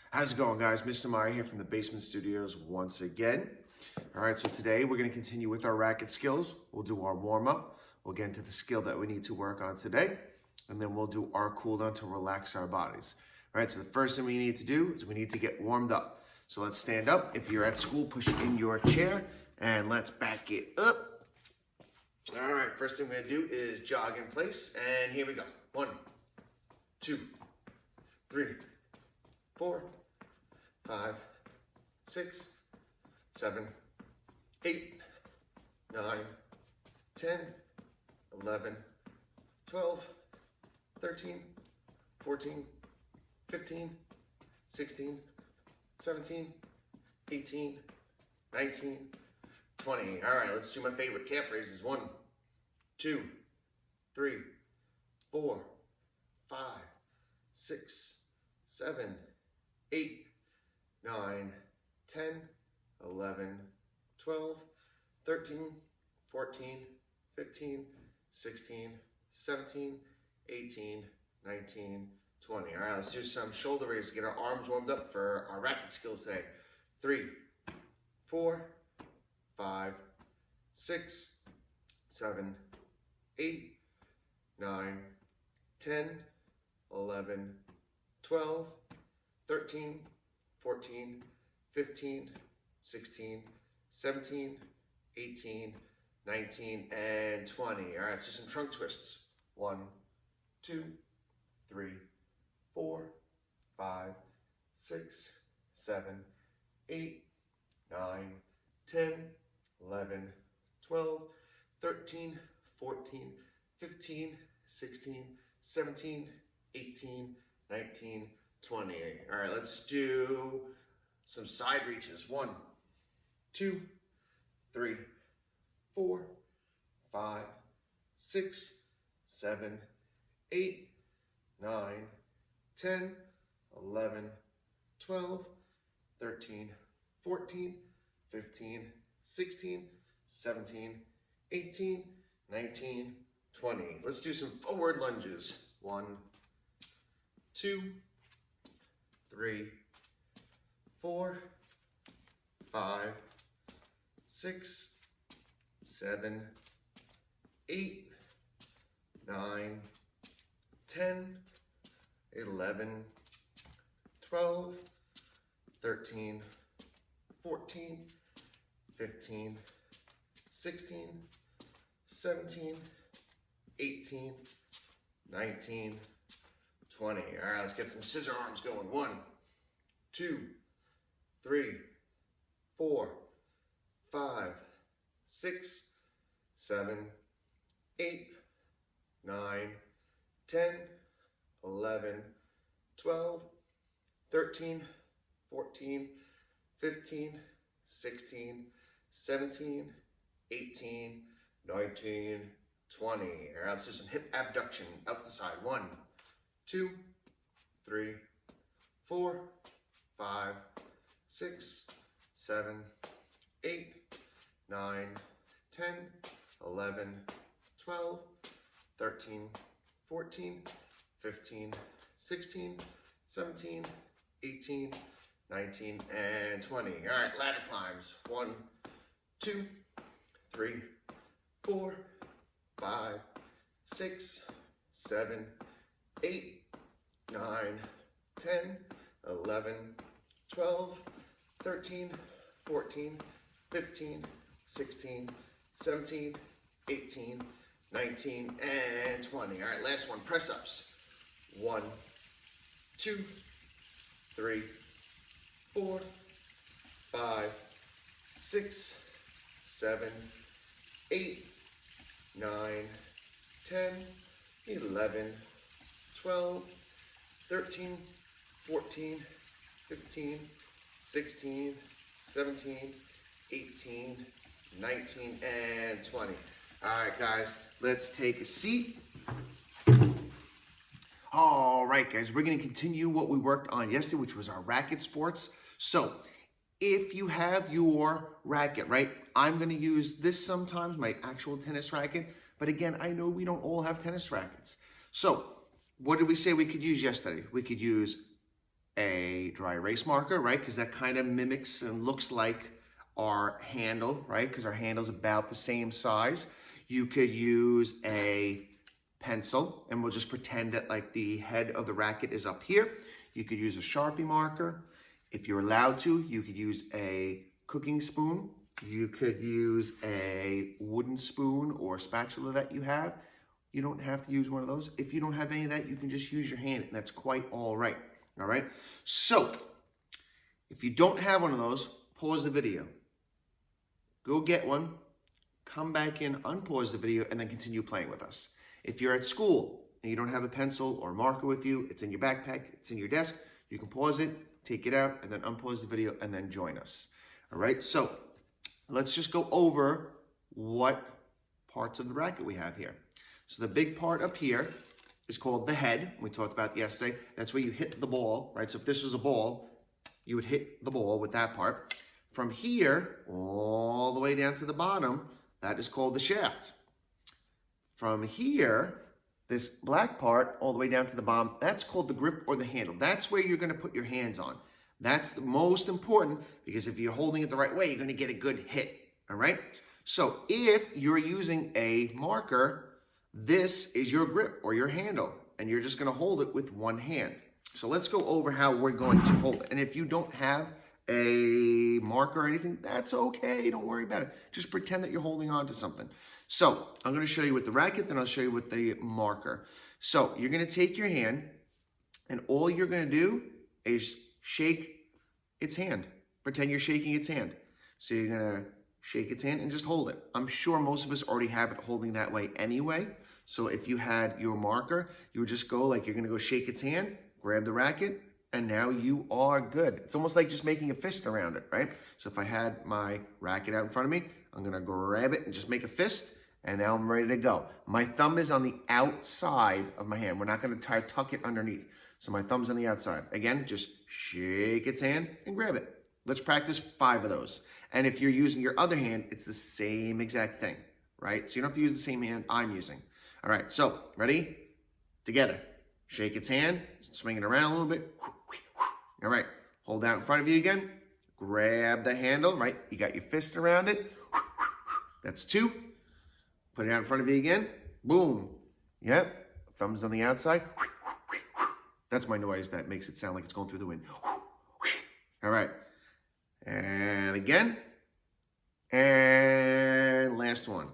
How's it going, guys? Mr. Meyer here from the Basement Studios once again. All right, so today we're going to continue with our racket skills. We'll do our warm-up. We'll get into the skill that we need to work on today, and then we'll do our cool-down to relax our bodies. All right, so the first thing we need to do is we need to get warmed up. So let's stand up. If you're at school, push it in your chair, and let's back it up. All right, first thing we're going to do is jog in place, and here we go. 1, 2, 3, 4, 5, 6, 7, 8, 9, 10, 11, 12, 13, 14, 15, 16, 17, 18, 19, 20. All right, let's do my favorite calf raises. 1, 2, 3, 4, 5, 6, 7, 8, 9, 10, 11, 12, 13, 14, 15, 16, 17, 18, 19, 20. All right, let's do some shoulder raises to get our arms warmed up for our racket skills today. 3, 4, 5, 6, 7, 8, 9, 10, 11, 12, 13, 14, 15, 16, 17, 18, 19, and 20. All right, let's do some trunk twists. 1, 2, 3, 4, 5, 6, 7, 8, 9, 10, 11, 12, 13, 14, 15, 16, 17, 18, 19, 20. All right, let's do some side reaches. 1, 2, 3, 4, 5, 6, 7, 8, 9, 10, 11, 12, 13, 14, 15, 16, 17, 18, 19, 20. Let's do some forward lunges. 1, 2, 3, 4, 5, 6, 7, 8, 9, 10, 11, 12, 13, 14, 15, 16, 17, 18, 19, 20. All right, let's get some scissor arms going. 1, 2, 3, 4, 5, 6, 7, 8, 9, 10, 11, 12, 13, 14, 15, 16, 17, 18, 19, 20. All right, let's do some hip abduction out the side. 1, 2, 3, 4, 5, 6, 7, 8, 9, 10, 11, 12, 13, 14, 15, 16, 17, 18, 19, and 20. All right, ladder climbs. 1, 2, 3, 4, 5, 6, 7, 8, 9, 10, 11, 12, 13, 14, 15, 16, 17, 18, 19, and 20. All right, last one, press ups. 1, 2, 3, 4, 5, 6, 7, 8, 9, 10, 11, 12, 13, 14, 15, 16, 17, 18, 19, and 20. All right, guys, let's take a seat. All right, guys, we're going to continue what we worked on yesterday, which was our racket sports. So if you have your racket, right, I'm going to use this sometimes, my actual tennis racket. But again, I know we don't all have tennis rackets. So what did we say we could use yesterday? We could use a dry erase marker, right? Because that kind of mimics and looks like our handle, right? Because our handle's about the same size. You could use a pencil, and we'll just pretend that like the head of the racket is up here. You could use a Sharpie marker. If you're allowed to, you could use a cooking spoon. You could use a wooden spoon or spatula that you have. You don't have to use one of those. If you don't have any of that, you can just use your hand, and that's quite all right. All right? So, if you don't have one of those, pause the video. Go get one, come back in, unpause the video, and then continue playing with us. If you're at school and you don't have a pencil or marker with you, it's in your backpack, it's in your desk, you can pause it, take it out, and then unpause the video, and then join us. All right? So, let's just go over what parts of the racket we have here. So the big part up here is called the head. We talked about yesterday. That's where you hit the ball, right? So if this was a ball, you would hit the ball with that part. From here, all the way down to the bottom, that is called the shaft. From here, this black part, all the way down to the bottom, that's called the grip or the handle. That's where you're going to put your hands on. That's the most important, because if you're holding it the right way, you're going to get a good hit, all right? So if you're using a marker, this is your grip or your handle, and you're just going to hold it with one hand. So let's go over how we're going to hold it. And if you don't have a marker or anything, that's okay. Don't worry about it. Just pretend that you're holding on to something. So I'm going to show you with the racket, then I'll show you with the marker. So you're going to take your hand, and all you're going to do is shake its hand. Pretend you're shaking its hand. So you're going to shake its hand and just hold it. I'm sure most of us already have it holding that way anyway. So if you had your marker, you would just go like you're going to go shake its hand, grab the racket, and now you are good. It's almost like just making a fist around it, right? So if I had my racket out in front of me, I'm going to grab it and just make a fist, and now I'm ready to go. My thumb is on the outside of my hand. We're not going to tuck it underneath. So my thumb's on the outside. Again, just shake its hand and grab it. Let's practice 5 of those. And if you're using your other hand, it's the same exact thing, right? So you don't have to use the same hand I'm using. All right, so ready? Together. Shake its hand, swing it around a little bit. All right, hold out in front of you again. Grab the handle, right? You got your fist around it. That's 2. Put it out in front of you again. Boom. Yep, thumbs on the outside. That's my noise that makes it sound like it's going through the wind. All right. And again. And last one.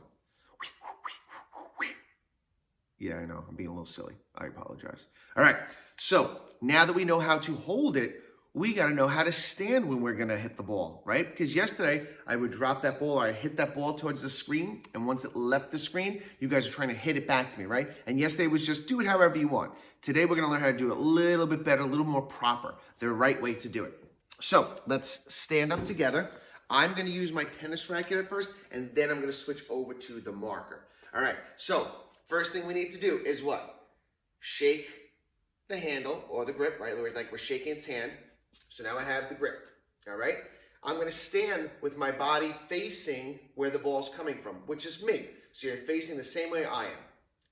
Yeah, I know. I'm being a little silly. I apologize. All right. So now that we know how to hold it, we got to know how to stand when we're going to hit the ball, right? Because yesterday I would drop that ball, or I hit that ball towards the screen, and once it left the screen, you guys are trying to hit it back to me, right? And yesterday was just do it however you want. Today we're going to learn how to do it a little bit better, a little more proper, the right way to do it. So let's stand up together. I'm going to use my tennis racket at first, and then I'm going to switch over to the marker. All right, so first thing we need to do is what? Shake the handle or the grip, right? Like we're shaking its hand. So now I have the grip, all right? I'm going to stand with my body facing where the ball's coming from, which is me. So you're facing the same way I am.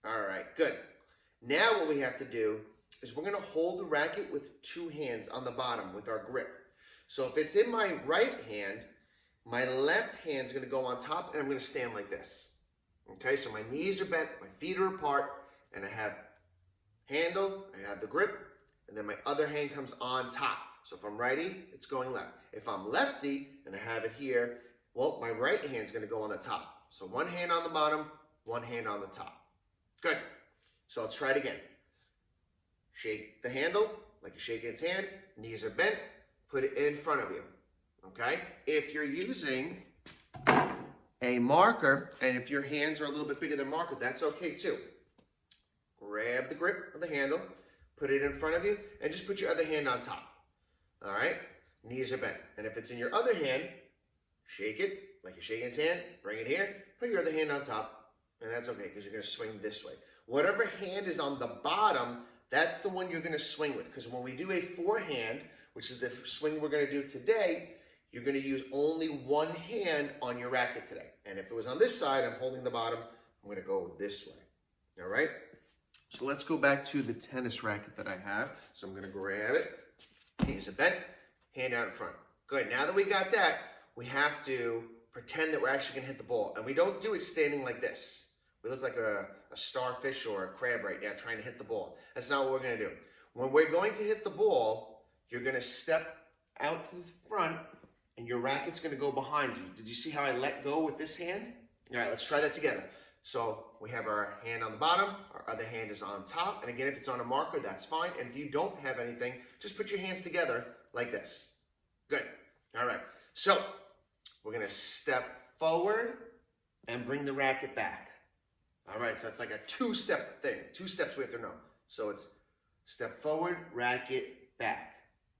All right, good. Now what we have to do is we're going to hold the racket with 2 hands on the bottom with our grip. So if it's in my right hand, my left hand's going to go on top, and I'm going to stand like this. Okay, so my knees are bent, my feet are apart, and I have handle, I have the grip, and then my other hand comes on top. So if I'm righty, it's going left. If I'm lefty, and I have it here, well, my right hand's going to go on the top. So 1 hand on the bottom, 1 hand on the top. Good. So let's try it again. Shake the handle like you're shaking its hand. Knees are bent. Put it in front of you. Okay? If you're using a marker, and if your hands are a little bit bigger than marker, that's okay too. Grab the grip of the handle, put it in front of you, and just put your other hand on top. All right? Knees are bent. And if it's in your other hand, shake it like you're shaking its hand, bring it here, put your other hand on top, and that's okay because you're going to swing this way. Whatever hand is on the bottom, that's the one you're going to swing with, because when we do a forehand, which is the swing we're going to do today, you're going to use only 1 hand on your racket today. And if it was on this side, I'm holding the bottom, I'm going to go this way. All right? So let's go back to the tennis racket that I have. So I'm going to grab it. knees are bent, hand out in front. Good, now that we got that, we have to pretend that we're actually gonna hit the ball. And we don't do it standing like this. We look like a starfish or a crab right now trying to hit the ball. That's not what we're gonna do. When we're going to hit the ball, you're gonna step out to the front and your racket's gonna go behind you. Did you see how I let go with this hand? All right, let's try that together. So we have our hand on the bottom, our other hand is on top. And again, if it's on a marker, that's fine. And if you don't have anything, just put your hands together like this. Good, all right. So we're gonna step forward and bring the racket back. All right, so it's like a two-step thing. 2 steps we have to know. So it's step forward, racket, back.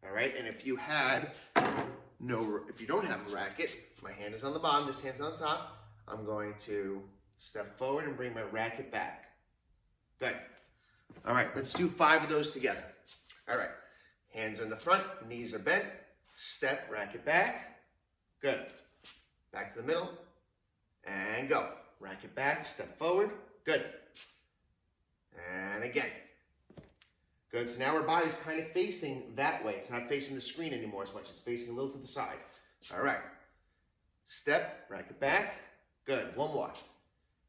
All right, and if you don't have a racket, my hand is on the bottom, this hand's on the top. I'm going to step forward and bring my racket back. Good. All right, let's do 5 of those together. All right, hands in the front, knees are bent, step, racket back. Good. Back to the middle, and go. Racket back, step forward, good. And again. Good, so now our body's kind of facing that way. It's not facing the screen anymore as much. It's facing a little to the side. All right. Step, racket back, good. One more.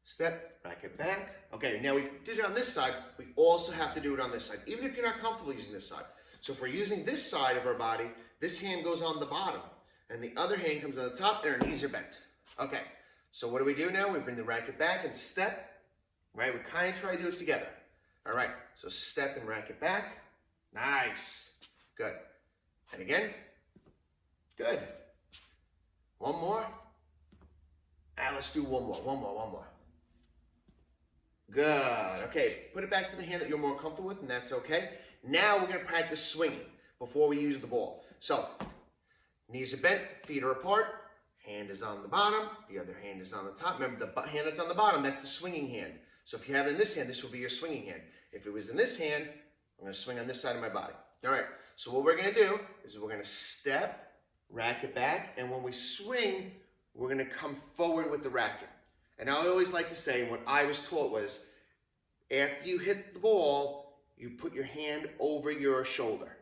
Step, racket back. Okay, now we did it on this side. We also have to do it on this side, even if you're not comfortable using this side. So if we're using this side of our body, this hand goes on the bottom, and the other hand comes on the top, and our knees are bent. Okay. So what do we do now? We bring the racket back and step, right? We kind of try to do it together. All right, so step and racket back. Nice, good. And again, good. One more. And let's do one more. Good, okay. Put it back to the hand that you're more comfortable with, and that's okay. Now we're gonna practice swinging before we use the ball. So, knees are bent, feet are apart. Hand is on the bottom, the other hand is on the top. Remember, the hand that's on the bottom, that's the swinging hand. So if you have it in this hand, this will be your swinging hand. If it was in this hand, I'm gonna swing on this side of my body. All right, so what we're gonna do is we're gonna step, racket back, and when we swing, we're gonna come forward with the racket. And I always like to say, and what I was taught was, after you hit the ball, you put your hand over your shoulder.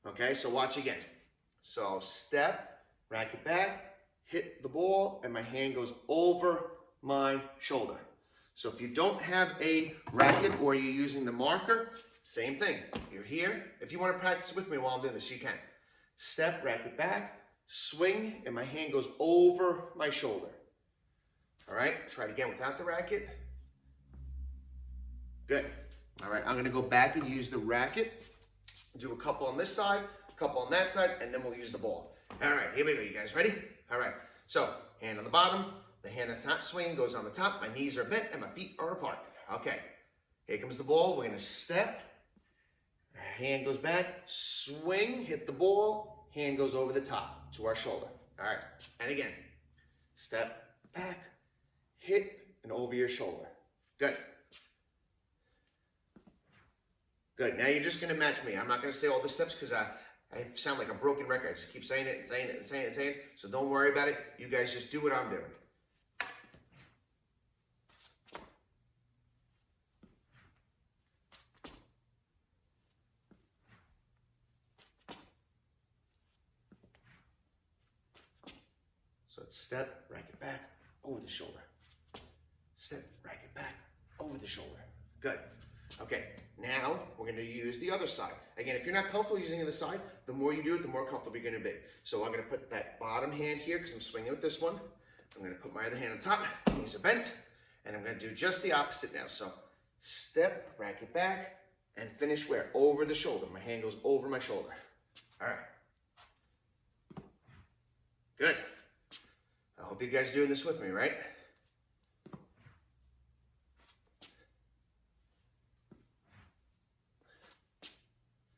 Okay, so watch again. So step, racket back, hit the ball, and my hand goes over my shoulder. So if you don't have a racket or you're using the marker, same thing. You're here. If you want to practice with me while I'm doing this, you can. Step, racket back, swing, and my hand goes over my shoulder. All right, try it again without the racket. Good. All right, I'm going to go back and use the racket. Do a couple on this side, a couple on that side, and then we'll use the ball. All right, here we go. You guys ready? All right, so hand on the bottom, the hand that's not swinging goes on the top, my knees are bent, and my feet are apart. Okay, here comes the ball. We're gonna step, hand goes back, swing, hit the ball, hand goes over the top to our shoulder. All right, and again, step back, hit, and over your shoulder. Good. Good, now you're just gonna match me. I'm not gonna say all the steps because I sound like a broken record. I just keep saying it and saying it and saying it and saying it. So don't worry about it. You guys just do what I'm doing. So it's step, racket back, over the shoulder. Step, racket back, over the shoulder. Good. Okay, now we're going to use the other side. Again, if you're not comfortable using the other side, the more you do it, the more comfortable you're going to be. So I'm going to put that bottom hand here because I'm swinging with this one. I'm going to put my other hand on top, knees are bent, and I'm going to do just the opposite now. So step, racket back, and finish where? Over the shoulder. My hand goes over my shoulder. All right. Good. I hope you guys are doing this with me, right?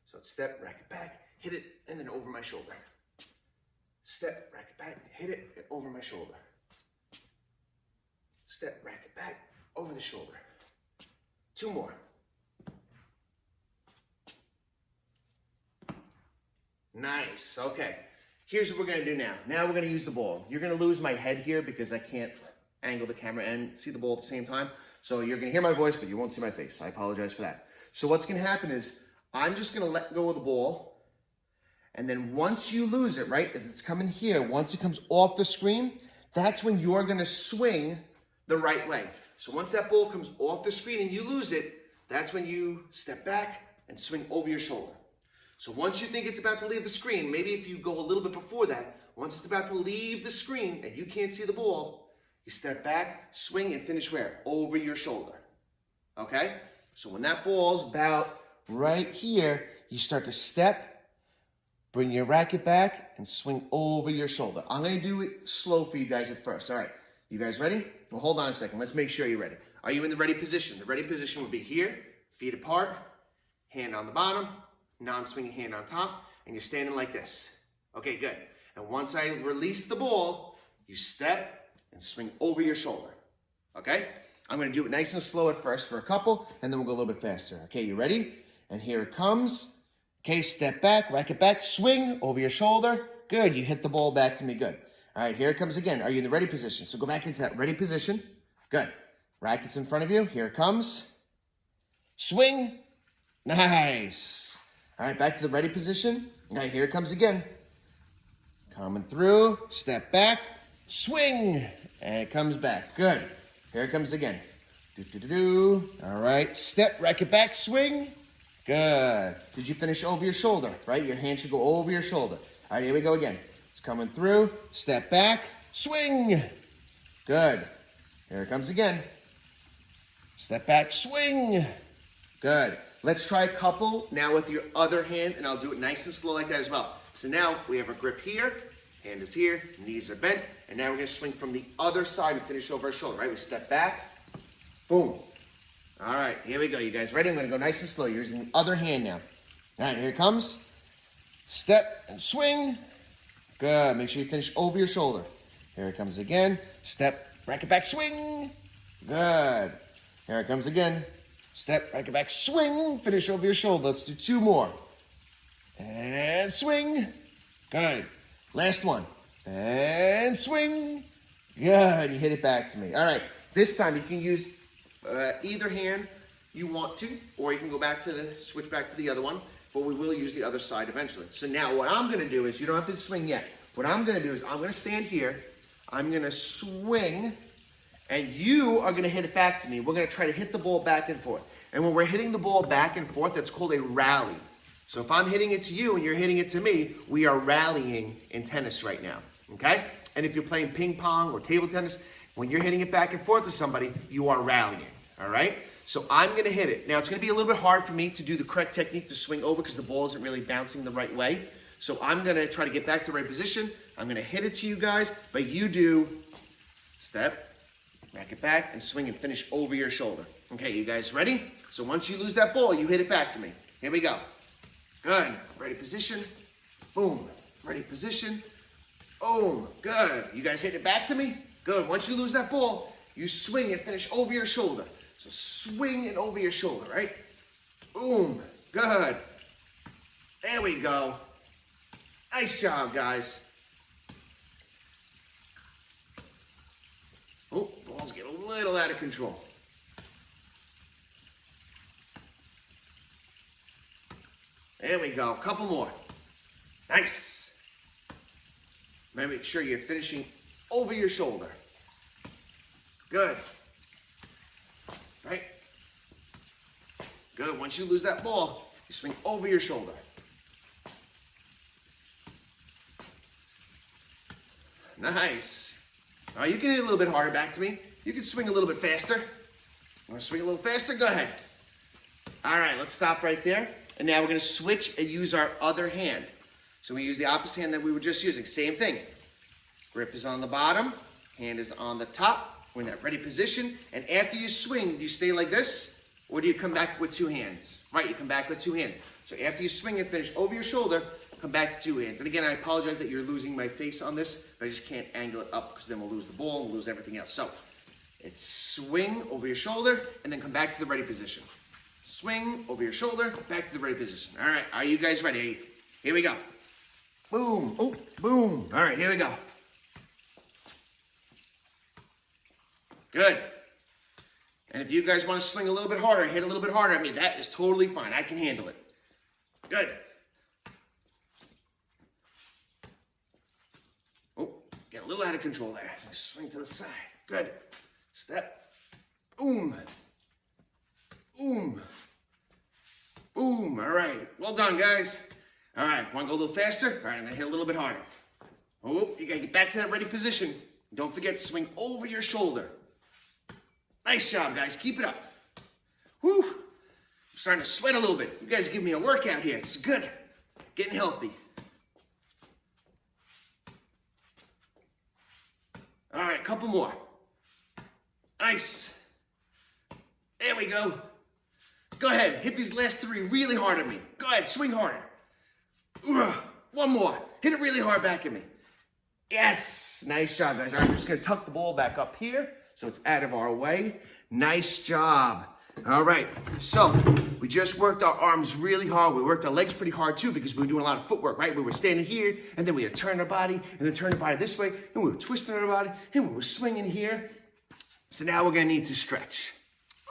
So it's step, racket back, hit it, and then over my shoulder. Step, racket back, hit it, and over my shoulder. Step, racket back, over the shoulder. 2 more. Nice, okay. Here's what we're gonna do now. Now we're gonna use the ball. You're gonna lose my head here because I can't angle the camera and see the ball at the same time. So you're gonna hear my voice, but you won't see my face. I apologize for that. So what's gonna happen is I'm just gonna let go of the ball And then once you lose it, right, as it's coming here, once it comes off the screen, that's when you're gonna swing the right way. So once that ball comes off the screen and you lose it, that's when you step back and swing over your shoulder. So once you think it's about to leave the screen, maybe if you go a little bit before that, once it's about to leave the screen and you can't see the ball, you step back, swing, and finish where? Over your shoulder. Okay? So when that ball's about right here, you start to step, bring your racket back, and swing over your shoulder. I'm going to do it slow for you guys at first. All right. You guys ready? Well, hold on a second. Let's make sure you're ready. Are you in the ready position? The ready position would be here, feet apart, hand on the bottom, non-swinging hand on top, and you're standing like this. Okay, good. And once I release the ball, you step and swing over your shoulder. Okay? I'm going to do it nice and slow at first for a couple, and then we'll go a little bit faster. Okay, you ready? And here it comes. Okay, step back, racket back, swing over your shoulder. Good, you hit the ball back to me, good. All right, here it comes again. Are you in the ready position? So go back into that ready position. Good. Racket's in front of you. Here it comes. Swing. Nice. All right, back to the ready position. All right, here it comes again. Coming through, step back, swing, and it comes back. Good. Here it comes again. Do-do-do-do. All right, step, racket back, swing. Good. Did you finish over your shoulder, right? Your hand should go over your shoulder. All right, here we go again. It's coming through. Step back. Swing. Good. Here it comes again. Step back. Swing. Good. Let's try a couple now with your other hand, and I'll do it nice and slow like that as well. So now we have a grip here. Hand is here. Knees are bent. And now we're going to swing from the other side and finish over our shoulder, right? We step back. Boom. All right, here we go. You guys ready? I'm going to go nice and slow. You're using the other hand now. All right, here it comes. Step and swing. Good. Make sure you finish over your shoulder. Here it comes again. Step, racket back, swing. Good. Here it comes again. Step, racket back, swing. Finish over your shoulder. Let's do two more. And swing. Good. Last one. And swing. Good. You hit it back to me. All right. This time you can use either hand you want to, or you can go back to switch back to the other one, but we will use the other side eventually. So now what I'm going to do is, you don't have to swing yet. What I'm going to do is I'm going to stand here, I'm going to swing, and you are going to hit it back to me. We're going to try to hit the ball back and forth. And when we're hitting the ball back and forth, that's called a rally. So if I'm hitting it to you and you're hitting it to me, we are rallying in tennis right now, okay? And if you're playing ping pong or table tennis, when you're hitting it back and forth to somebody, you are rallying, all right? So I'm going to hit it. Now, it's going to be a little bit hard for me to do the correct technique to swing over because the ball isn't really bouncing the right way. So I'm going to try to get back to the right position. I'm going to hit it to you guys, but you do step, racket back, and swing and finish over your shoulder. Okay, you guys ready? So once you lose that ball, you hit it back to me. Here we go. Good. Ready position. Boom. Ready position. Boom. Good. You guys hit it back to me? Good. Once you lose that ball, you swing and finish over your shoulder. So swing and over your shoulder, right? Boom. Good. There we go. Nice job, guys. Oh, ball's getting a little out of control. There we go. A couple more. Nice. Make sure you're finishing over your shoulder. Good. Right? Good. Once you lose that ball, you swing over your shoulder. Nice. All right, you can hit a little bit harder back to me. You can swing a little bit faster. Want to swing a little faster? Go ahead. All right, let's stop right there. And now we're going to switch and use our other hand. So we use the opposite hand that we were just using. Same thing. Grip is on the bottom. Hand is on the top. We're in that ready position. And after you swing, do you stay like this? Or do you come back with two hands? Right, you come back with two hands. So after you swing and finish over your shoulder, come back to two hands. And again, I apologize that you're losing my face on this, but I just can't angle it up because then we'll lose the ball and we'll lose everything else. So it's swing over your shoulder and then come back to the ready position. Swing over your shoulder, back to the ready position. All right, are you guys ready? Here we go. Boom, oh, boom. All right, here we go. Good. And if you guys want to swing a little bit harder, hit a little bit harder, I mean, that is totally fine. I can handle it. Good. a little out of control there. Swing to the side. Good. Step. Boom. Boom. Boom. All right. Well done, guys. All right. Want to go a little faster? All right. I'm going to hit a little bit harder. Oh, you got to get back to that ready position. Don't forget to swing over your shoulder. Nice job, guys. Keep it up. Whew. I'm starting to sweat a little bit. You guys give me a workout here. It's good. Getting healthy. All right, a couple more. Nice. There we go. Go ahead, hit these last three really hard at me. Go ahead, swing harder. One more. Hit it really hard back at me. Yes, nice job, guys. All right, I'm just gonna tuck the ball back up here so it's out of our way. Nice job. All right, so we just worked our arms really hard. We worked our legs pretty hard too because we were doing a lot of footwork, right? We were standing here and then we had turned our body and then turn our body this way and we were twisting our body and we were swinging here. So now we're gonna need to stretch.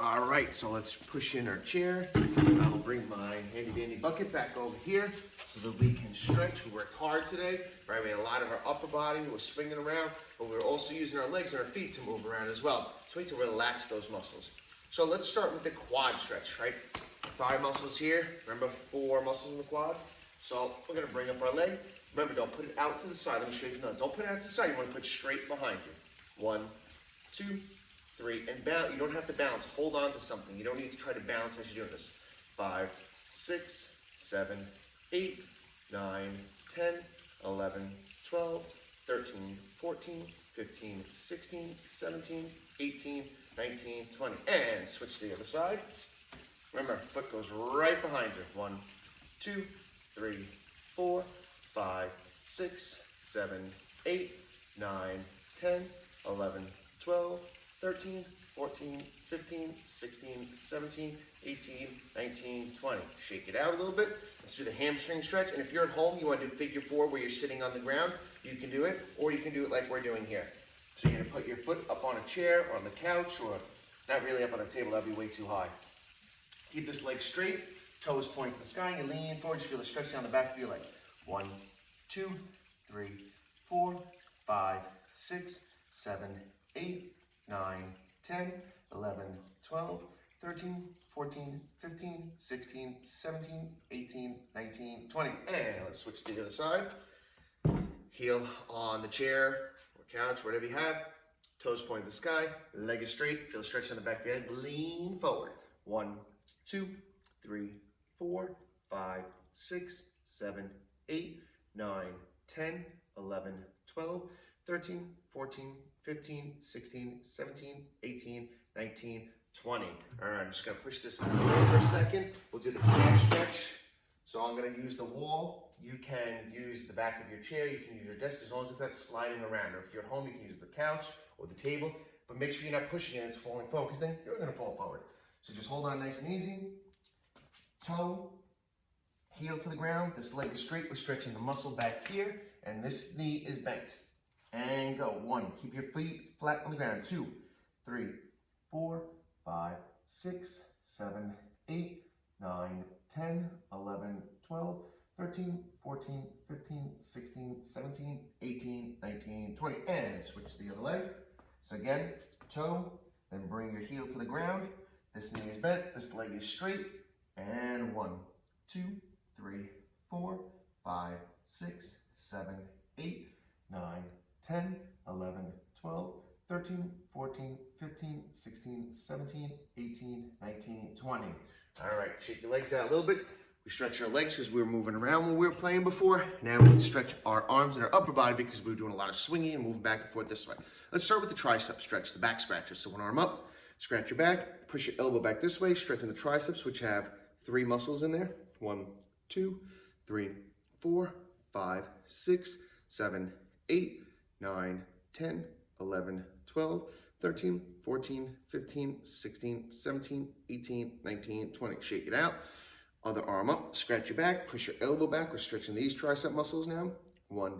All right, so let's push in our chair. I'll bring my handy dandy bucket back over here so that we can stretch. We worked hard today, right? We had a lot of our upper body, we were swinging around, but we were also using our legs and our feet to move around as well. So we need to relax those muscles. So let's start with the quad stretch, right? Thigh muscles here. Remember 4 muscles in the quad? So we're gonna bring up our leg. Remember, don't put it out to the side. Let me show you from the Don't put it out to the side. You wanna put it straight behind you. 1, 2, 3, and balance. You don't have to balance. Hold on to something. You don't need to try to balance as you're doing this. 5, 6, 7, 8, 9, 10, 11, 12, 13, 14, 15, 16, 17, 18, 19, 20. And switch to the other side. Remember, foot goes right behind you. 1, 2, 3, 4, 5, 6, 7, 8, 9, 10, 11, 12, 13, 14, 15, 16, 17, 18, 19, 20. Shake it out a little bit. Let's do the hamstring stretch. And if you're at home, you want to do figure 4 where you're sitting on the ground, you can do it, or you can do it like we're doing here. So you're gonna put your foot up on a chair or on the couch, or not really up on a table, that'd be way too high. Keep this leg straight, toes point to the sky, you lean forward, just feel the stretch down the back of your leg. 1, 2, 3, 4, 5, 6, 7, 8, 9, 10, 11, 12, 13, 14, 15, 16, 17, 18, 19, 20. And let's switch to the other side. Heel on the chair or couch, whatever you have. Toes point to the sky, leg is straight, feel the stretch on the back of your head, lean forward. 1, 2, 3, 4, 5, 6, 7, 8, 9, 10, 11, 12, 13, 14, 15, 16, 17, 18, 19, 20. All right, I'm just gonna push this for a second. We'll do the calf stretch. So I'm gonna use the wall. You can use the back of your chair. You can use your desk as long as that's sliding around. Or if you're at home, you can use the couch or the table. But make sure you're not pushing it and it's falling forward because then you're gonna fall forward. So just hold on nice and easy. Toe, heel to the ground. This leg is straight. We're stretching the muscle back here. And this knee is bent. And go. 1, keep your feet flat on the ground. 2, 3, 4, 5, 6, 7, 8, 9, 10, 11, 12, 13, 14, 15, 16, 17, 18, 19, 20. And switch to the other leg. So again, toe, then bring your heel to the ground. This knee is bent, this leg is straight. And 1, 2, 3, 4, 5, 6, 7, 8, 9, 10, 11, 12, 13, 14, 15, 16, 17, 18, 19, 20. All right, shake your legs out a little bit. We stretch our legs because we were moving around when we were playing before. Now we stretch our arms and our upper body because we were doing a lot of swinging and moving back and forth this way. Let's start with the tricep stretch, the back scratches. So one arm up, scratch your back, push your elbow back this way, strengthen the triceps, which have 3 muscles in there. 1, 2, 3, 4, 5, 6, 7, 8, 9, 10, 11, 12, 13, 14, 15, 16, 17, 18, 19, 20. Shake it out. Other arm up, scratch your back, push your elbow back. We're stretching these tricep muscles now. 1,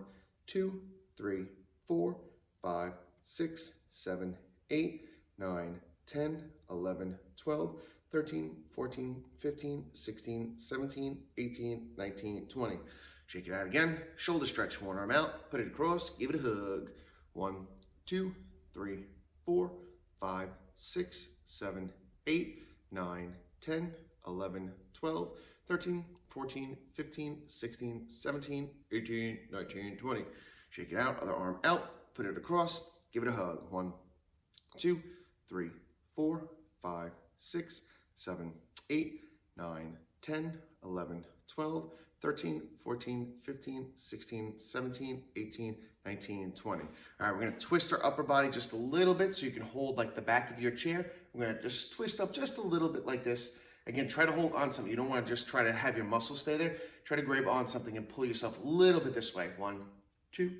2, 3, 4, 5, 6, 7, 8, 9, 10, 11, 12, 13, 14, 15, 16, 17, 18, 19, 20. Shake it out again. Shoulder stretch, one arm out, put it across, give it a hug. 1, 2, 3, 4, 5, 6, 7, 8, 9, 10, 11, 12, 13, 14, 15, 16, 17, 18, 19, 20. Shake it out, other arm out, put it across, give it a hug. 1, 2, 3, 4, 5, 6, 7, 8, 9, 10, 11, 12, 13, 14, 15, 16, 17, 18, 19, 20. All right, we're gonna twist our upper body just a little bit so you can hold like the back of your chair. We're gonna just twist up just a little bit like this. Again, try to hold on something. You don't wanna just try to have your muscles stay there. Try to grab on something and pull yourself a little bit this way. 1, 2,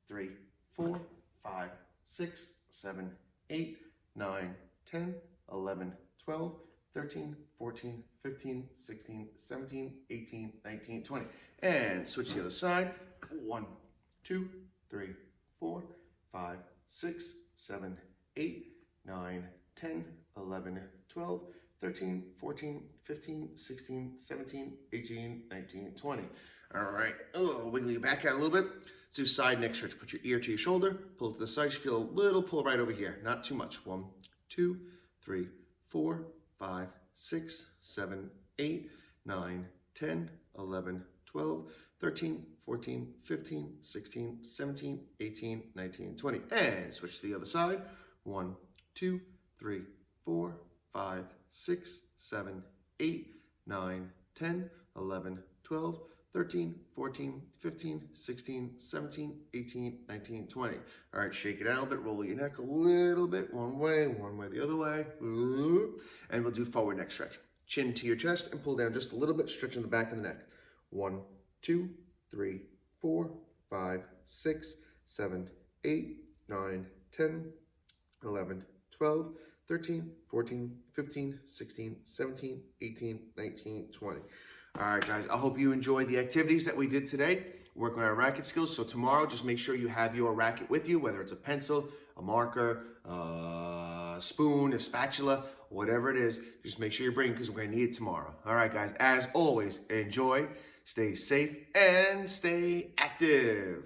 3, 4, 5, 6, 7, 8, 9, 10, 11, 12, 13, 14, 15, 16, 17, 18, 19, 20. And switch to the other side. 1, 2, 3, 4, 5, 6, 7, 8, 9, 10, 11, 12, 13, 14, 15, 16, 17, 18, 19, 20. All right. Oh, wiggle your back out a little bit. Let's do side neck stretch. Put your ear to your shoulder. Pull it to the side. You feel a little pull right over here. Not too much. 1, 2, 3, 4, 5, 6, 7, 8, 9, 10, 11, 12, 13, 14, 15, 16, 17, 18, 19, 20. And switch to the other side. 1, 2, 3, 4, 5, 6, 7, 8, 9, 10, 11, 12, 13, 14, 15, 16, 17, 18, 19, 20. All right, shake it out a bit, roll your neck a little bit, one way the other way. And we'll do forward neck stretch. Chin to your chest and pull down just a little bit, stretching the back of the neck. 1, 2, 3, 4, 5, 6, 7, 8, 9, 10, 11, 12, 13, 14, 15, 16, 17, 18, 19, 20. All right, guys, I hope you enjoyed the activities that we did today, working on our racket skills. So tomorrow, just make sure you have your racket with you, whether it's a pencil, a marker, a spoon, a spatula, whatever it is. Just make sure you bring it because we're going to need it tomorrow. All right, guys, as always, enjoy, stay safe, and stay active.